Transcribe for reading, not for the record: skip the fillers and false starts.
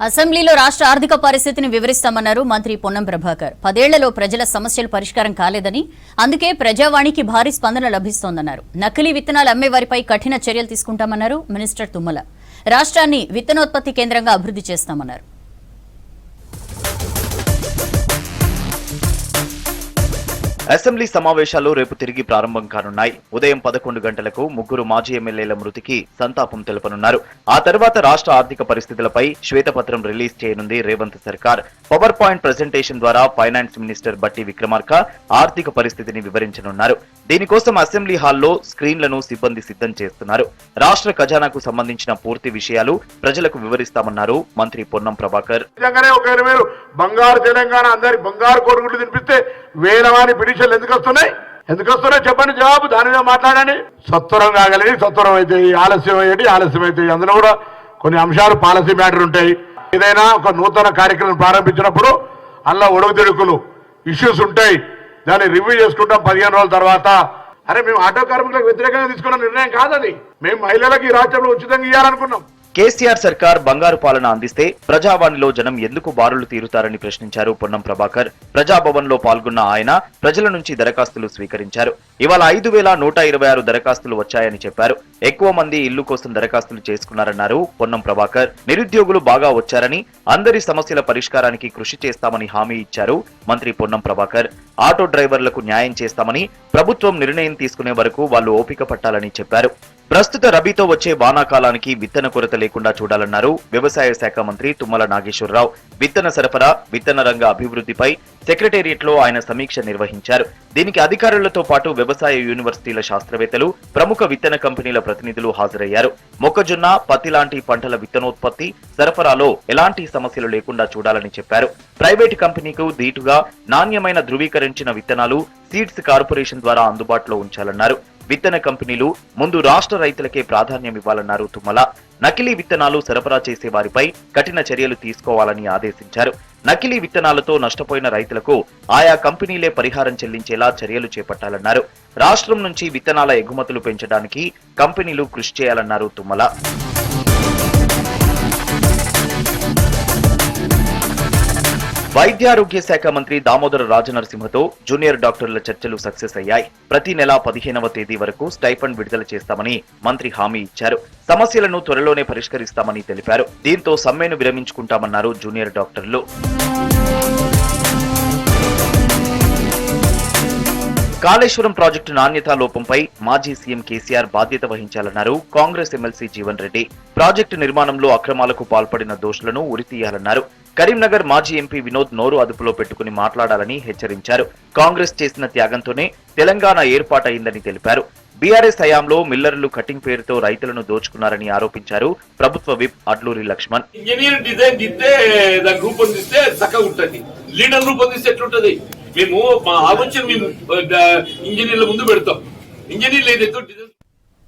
అసెంబ్లీలో రాష్ట్ర ఆర్థిక పరిస్థితిని వివరిస్తామన్నారు మంత్రి పొన్నం ప్రభాకర్. 10 ఏళ్లలో ప్రజల సమస్యలు పరిష్కారం కాలేదని, అందుకే ప్రజావాణికి భారీ స్పందన లభిస్తోందన్నారు. నకిలీ విత్తనాలు అమ్మే వారిపై కఠిన చర్యలు తీసుకుంటామన్నారు మినిస్టర్ తుమ్మల. రాష్ట్రాన్ని విత్తనోత్పత్తి కేంద్రంగా అభివృద్ధి చేస్తామన్నారు. అసెంబ్లీ సమావేశాలు రేపు తిరిగి ప్రారంభం కానున్నాయి. ఉదయం 11 గంటలకు ముగ్గురు మాజీ ఎమ్మెల్యేల మృతికి సంతాపం తెలుపనున్నారు. ఆ తర్వాత రాష్ట్ర ఆర్థిక పరిస్థితులపై శ్వేతపత్రం రిలీజ్ చేయనుంది రేవంత్ సర్కార్. పవర్ పాయింట్ ప్రెజెంటేషన్ ద్వారా ఫైనాన్స్ మినిస్టర్ బట్టి విక్రమార్క ఆర్థిక పరిస్థితిని వివరించనున్నారు. దీనికోసం అసెంబ్లీ హాల్లో స్క్రీన్లను సిబ్బంది సిద్ధం చేస్తున్నారు. రాష్ట్ర ఖజానాకు సంబంధించిన పూర్తి విషయాలు ప్రజలకు వివరిస్తామన్నారు మంత్రి పొన్నం ప్రభాకర్. బంగారు తెలంగాణ అందరి బంగారు కోరుగుడ్లు తినిపిస్తే వేలవాని పిటిషన్లు ఎందుకు వస్తున్నాయి చెప్పండి, జవాబు దాని మీద మాట్లాడండి. సత్వరం కాగలిగి సత్వరం అయితే ఆలస్యం అయితే అందులో కూడా కొన్ని అంశాలు పాలసీ మ్యాటర్ ఉంటాయి. ఏదైనా ఒక నూతన కార్యక్రమం ప్రారంభించినప్పుడు అలా ఒడుగుదొడుకులు ఇష్యూస్ ఉంటాయి. దాన్ని రివ్యూ చేసుకుంటాం 15 రోజుల తర్వాత. అరే మేము ఆటో కార్మికులకు వ్యతిరేకంగా తీసుకున్న నిర్ణయం కాదని, మేము మహిళలకు ఈ రాష్ట్రంలో ఉచితంగా ఇవ్వాలనుకున్నాం. కేసీఆర్ సర్కార్ బంగారు పాలన అందిస్తే ప్రజావాణిలో జనం ఎందుకు బారులు తీరుతారని ప్రశ్నించారు పొన్నం ప్రభాకర్. ప్రజాభవన్ లో పాల్గొన్న ఆయన ప్రజల నుంచి దరఖాస్తులు స్వీకరించారు. ఇవాళ 5126 దరఖాస్తులు వచ్చాయని చెప్పారు. ఎక్కువ మంది ఇల్లు కోసం దరఖాస్తులు చేసుకున్నారన్నారు పొన్నం ప్రభాకర్. నిరుద్యోగులు బాగా వచ్చారని, అందరి సమస్యల పరిష్కారానికి కృషి చేస్తామని హామీ ఇచ్చారు మంత్రి పొన్నం ప్రభాకర్. ఆటో డ్రైవర్లకు న్యాయం చేస్తామని, ప్రభుత్వం నిర్ణయం తీసుకునే వరకు వాళ్ళు ఓపిక పట్టాలని చెప్పారు. ప్రస్తుత రబీతో వచ్చే వానాకాలానికి విత్తన కొరత లేకుండా చూడాలన్నారు వ్యవసాయ శాఖ మంత్రి తుమ్మల నాగేశ్వరరావు. విత్తన సరఫరా, విత్తన రంగ అభివృద్ధిపై సెక్రటేరియట్ లో ఆయన సమీక్ష నిర్వహించారు. దీనికి అధికారులతో పాటు వ్యవసాయ యూనివర్సిటీల శాస్త్రవేత్తలు, ప్రముఖ విత్తన కంపెనీల ప్రతినిధులు హాజరయ్యారు. మొక్కజొన్న, పత్తి లాంటి పంటల విత్తనోత్పత్తి, సరఫరాలో ఎలాంటి సమస్యలు లేకుండా చూడాలని చెప్పారు. ప్రైవేటు కంపెనీకు దీటుగా నాణ్యమైన ధృవీకరించిన విత్తనాలు సీడ్స్ కార్పొరేషన్ ద్వారా అందుబాటులో ఉంచాలన్నారు. విత్తన కంపెనీలు ముందు రాష్ట్ర రైతులకే ప్రాధాన్యం ఇవ్వాలన్నారు తుమ్మల. నకిలీ విత్తనాలు సరఫరా చేసే వారిపై కఠిన చర్యలు తీసుకోవాలని ఆదేశించారు. నకిలీ విత్తనాలతో నష్టపోయిన రైతులకు ఆయా కంపెనీలే పరిహారం చెల్లించేలా చర్యలు చేపట్టాలన్నారు. రాష్ట్రం నుంచి విత్తనాల ఎగుమతులు పెంచడానికి కంపెనీలు కృషి చేయాలన్నారు తుమ్మల. వైద్యారోగ్య శాఖ మంత్రి దామోదర రాజనరసింహతో జూనియర్ డాక్టర్ల చర్చలు సక్సెస్ అయ్యాయి. ప్రతి నెల 15వ తేదీ వరకు స్టైఫండ్ విడుదల చేస్తామని మంత్రి హామీ ఇచ్చారు. సమస్యలను త్వరలోనే పరిష్కరిస్తామని తెలిపారు. దీంతో సమ్మెను విరమించుకుంటామన్నారు జూనియర్ డాక్టర్లు. కాళేశ్వరం ప్రాజెక్టు నాణ్యతా లోపంపై మాజీ సీఎం కేసీఆర్ బాధ్యత వహించాలన్నారు కాంగ్రెస్ ఎమ్మెల్సీ జీవన్ రెడ్డి. ప్రాజెక్టు నిర్మాణంలో అక్రమాలకు పాల్పడిన దోషులను ఉరితీయాలన్నారు. కరీంనగర్ మాజీ ఎంపీ వినోద్ నోరు అదుపులో పెట్టుకుని మాట్లాడాలని హెచ్చరించారు. కాంగ్రెస్ చేసిన త్యాగంతోనే తెలంగాణ ఏర్పాటైందని తెలిపారు. బీఆర్ఎస్ హయాంలో మిల్లర్లు కటింగ్ పేరుతో రైతులను దోచుకున్నారని ఆరోపించారు ప్రభుత్వ whip Adluri Laxman. Engineer design ఇస్తే దాన్ని రూపొందిస్తే చక్కగా ఉంటుంది, లీడర్ రూపొందిస్తే ఎట్లుంటది? మేము మా ఆలోచన మేము ఇంజనీర్ల ముందు పెడతాం. ఇంజనీర్లు ఏదైతే